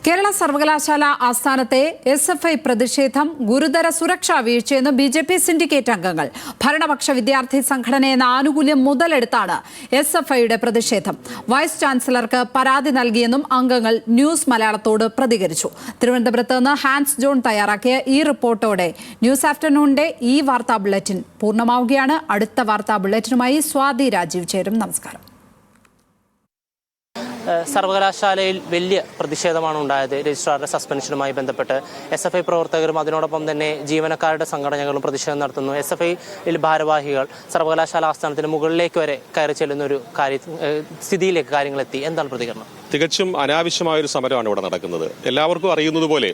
കേരള സർവകലാശാല ആസ്ഥാനത്തെ SFI പ്രതിഷേധം ഗുരുതര സുരക്ഷാ വീഴ്ചയെന്ന് BJP സിൻഡിക്കേറ്റ് അംഗങ്ങൾ. ഭരണപക്ഷ വിദ്യാർത്ഥി സംഘടനയെന്ന ആനുകൂല്യം മുതലെടുത്താണ് SFIയുടെ പ്രതിഷേധം. വൈസ് ചാൻസലർക്ക് പരാതി നൽകിയെന്നും അംഗങ്ങൾ ന്യൂസ് മലയാളത്തോട് പ്രതികരിച്ചു. തിരുവനന്തപുരത്ത് നിന്ന് ഹാൻസ് ജോൺ തയ്യാറാക്കിയ ഈ റിപ്പോർട്ടോടെ ന്യൂസ് ആഫ്റ്റർനൂണിന്റെ ഈ വാർത്താ ബുള്ളറ്റിൻ പൂർണ്ണമാവുകയാണ്. അടുത്ത വാർത്താ ബുള്ളറ്റിനുമായി സ്വാതി രാജീവ് ചേരും. നമസ്കാരം. സർവകലാശാലയിൽ വലിയ പ്രതിഷേധമാണ് ഉണ്ടായത്. രജിസ്ട്രാറുടെ സസ്പെൻഷനുമായി ബന്ധപ്പെട്ട് SFI പ്രവർത്തകരും അതിനോടൊപ്പം തന്നെ ജീവനക്കാരുടെ സംഘടനകളും പ്രതിഷേധം നടത്തുന്നു. SFI ഭാരവാഹികൾ സർവകലാശാല ആസ്ഥാനത്തിന് മുകളിലേക്ക് വരെ കയറി ചെല്ലുന്ന ഒരു സ്ഥിതിയിലേക്ക് കാര്യങ്ങളെത്തി. എന്താണ് പ്രതികരണം? തികച്ചും അനാവശ്യമായൊരു സമരമാണ് ഇവിടെ നടക്കുന്നത്. എല്ലാവർക്കും അറിയുന്നതുപോലെ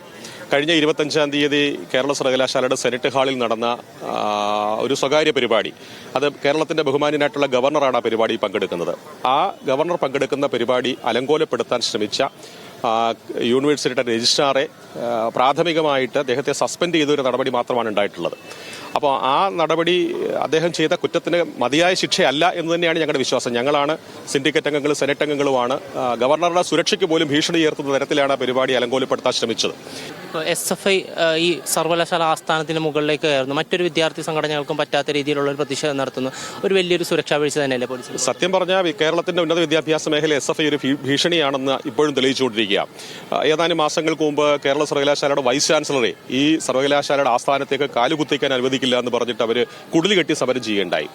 കഴിഞ്ഞ 25-ാം തീയതി കേരള സർവകലാശാലയുടെ സെനറ്റ് ഹാളിൽ നടന്ന ഒരു സ്വകാര്യ പരിപാടി, അത് കേരളത്തിന്റെ ബഹുമാന്യനായിട്ടുള്ള ഗവർണറാണ് ആ പരിപാടിയിൽ പങ്കെടുക്കുന്നത്. ആ ഗവർണർ പങ്കെടുക്കുന്ന പരിപാടി അലങ്കോലപ്പെടുത്താൻ ശ്രമിച്ച യൂണിവേഴ്സിറ്റിയുടെ രജിസ്ട്രാറെ പ്രാഥമികമായിട്ട് അദ്ദേഹത്തെ സസ്പെൻഡ് ചെയ്തൊരു നടപടി മാത്രമാണ് ഉണ്ടായിട്ടുള്ളത്. അപ്പോൾ ആ നടപടി അദ്ദേഹം ചെയ്ത കുറ്റത്തിന് മതിയായ ശിക്ഷയല്ല എന്ന് തന്നെയാണ് ഞങ്ങളുടെ വിശ്വാസം. ഞങ്ങളാണ് സിൻഡിക്കേറ്റ് അംഗങ്ങളും സെനറ്റ് അംഗങ്ങളുമാണ് ഗവർണറുടെ സുരക്ഷയ്ക്ക് പോലും ഭീഷണി ഉയർത്തുന്ന തരത്തിലാണ് പരിപാടി അലങ്കോലപ്പെടുത്താൻ ശ്രമിച്ചത്. SFI ഈ സർവകലാശാല ആസ്ഥാനത്തിന് മുകളിലേക്ക് കയറുന്നു. മറ്റൊരു വിദ്യാർത്ഥി സംഘടനകൾക്കും പറ്റാത്ത രീതിയിലുള്ള ഒരു പ്രതിഷേധം നടത്തുന്നു. ഒരു വലിയൊരു സുരക്ഷാ വീഴ്ച തന്നെയല്ലേ പോലീസ്? സത്യം പറഞ്ഞാൽ കേരളത്തിന്റെ ഉന്നത വിദ്യാഭ്യാസ മേഖല SFI ഒരു ഭീഷണിയാണെന്ന് ഇപ്പോഴും തെളിയിച്ചുകൊണ്ടിരിക്കുക. ഏതാനും മാസങ്ങൾക്ക് മുമ്പ് കേരള സർവകലാശാലയുടെ വൈസ് ചാൻസലറെ ഈ സർവകലാശാലയുടെ ആസ്ഥാനത്തേക്ക് കാലുകുത്തിക്കാൻ അനുവദിക്കില്ല എന്ന് പറഞ്ഞിട്ട് അവർ കുടിൽ കെട്ടി സമരം ചെയ്യുകയുണ്ടായി.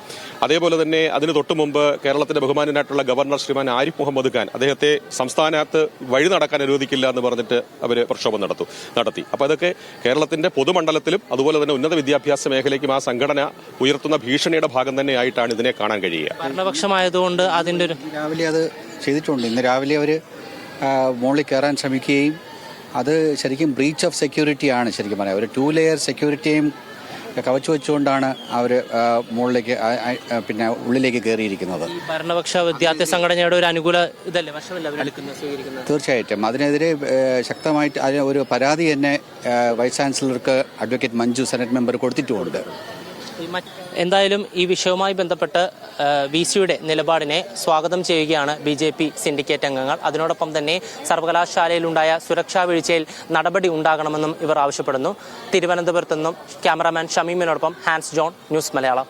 അതേപോലെ തന്നെ അതിന് തൊട്ടു മുമ്പ് കേരളത്തിന്റെ ബഹുമാന്യനായിട്ടുള്ള ഗവർണർ ശ്രീമാൻ ആരിഫ് മുഹമ്മദ് ഖാൻ അദ്ദേഹത്തെ സംസ്ഥാനത്ത് വഴി നടക്കാൻ അനുവദിക്കില്ല എന്ന് പറഞ്ഞിട്ട് അവർ പ്രക്ഷോഭം നടത്തി. അപ്പൊ അതൊക്കെ കേരളത്തിന്റെ പൊതുമണ്ഡലത്തിലും അതുപോലെ തന്നെ ഉന്നത വിദ്യാഭ്യാസ മേഖലയ്ക്കും ആ സംഘടന ഉയർത്തുന്ന ഭീഷണിയുടെ ഭാഗം തന്നെയായിട്ടാണ് ഇതിനെ കാണാൻ കഴിയുക. ഭരണപക്ഷമായതുകൊണ്ട് അതിന്റെ രാവിലെ അത് ചെയ്തിട്ടുണ്ട്. ഇന്ന് രാവിലെ അവർ മുകളിൽ കയറാൻ ശ്രമിക്കുകയും അത് ശരിക്കും ബ്രീച്ച് ഓഫ് സെക്യൂരിറ്റിയാണ്. ശരിക്കും പറയാം, ഒരു 2 ലെയർ സെക്യൂരിറ്റിയും കവച്ചു വെച്ചുകൊണ്ടാണ് അവർ മുകളിലേക്ക് പിന്നെ ഉള്ളിലേക്ക് കയറിയിരിക്കുന്നത്. ഭരണപക്ഷ വിദ്യാർത്ഥി സംഘടനയുടെ ഒരു അനുകൂല ഇതല്ലേ തീർച്ചയായിട്ടും അതിനെതിരെ ശക്തമായിട്ട് ഒരു പരാതി തന്നെ വൈസ് ചാൻസലർക്ക് അഡ്വക്കേറ്റ് മഞ്ജു സെനറ്റ് മെമ്പർ കൊടുത്തിട്ടുമുണ്ട്. എന്തായാലും ഈ വിഷയവുമായി ബന്ധപ്പെട്ട് VCയുടെ നിലപാടിനെ സ്വാഗതം ചെയ്യുകയാണ് BJP സിൻഡിക്കേറ്റ് അംഗങ്ങൾ. അതിനോടൊപ്പം തന്നെ സർവകലാശാലയിലുണ്ടായ സുരക്ഷാ വീഴ്ചയിൽ നടപടി ഉണ്ടാകണമെന്നും ഇവർ ആവശ്യപ്പെടുന്നു. തിരുവനന്തപുരത്ത് നിന്നും ക്യാമറാമാൻ ഷമീമിനോടൊപ്പം ഹാൻസ് ജോൺ, ന്യൂസ് മലയാളം.